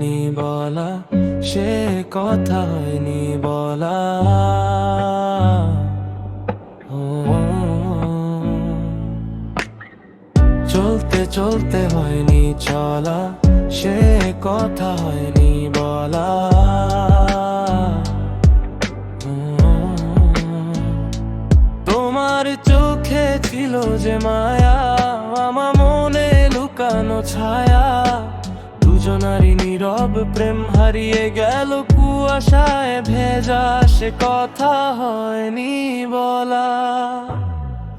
হয়নি বলা, সে কথা হয়নি বলা। ও, চলতে চলতে হয়নি চলা, সে কথা হয়নি বলা। তোমার চোখে ছিল যে মায়া, আমার মনে লুকানো ছায়া। দুজনারই নীরব প্রেম হারিয়ে গেল কুয়াশায় ভেজা, সে কথা হয়নি বলা।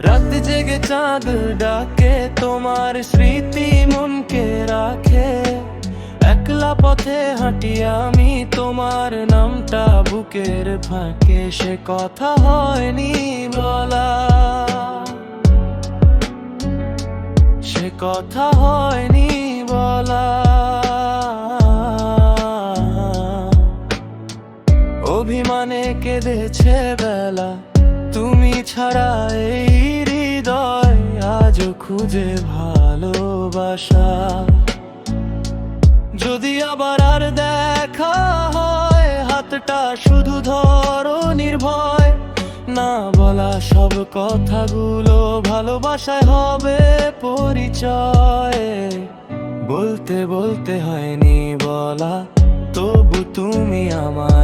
রাত জেগে চাঁদ ডাকে, তোমার স্মৃতি মনকে রাখে। একলা পথে হাঁটি আমি, তোমার নামটা বুকের ফাঁকে, সে কথা হয়নি বলা। সে কথা হয়নি বলা। অভিমানে কেঁদেছে বেলা, তুমি ছাড়া এই হৃদয় আজও খুঁজে ভালোবাসা। যদি আবার আর দেখা হয়, হাতটা শুধু ধরো নির্ভয়। না বলা সব কথাগুলো ভালোবাসায় হবে পরিচয়। বলতে বলতে হয়নি বলা, তবু তুমি আমার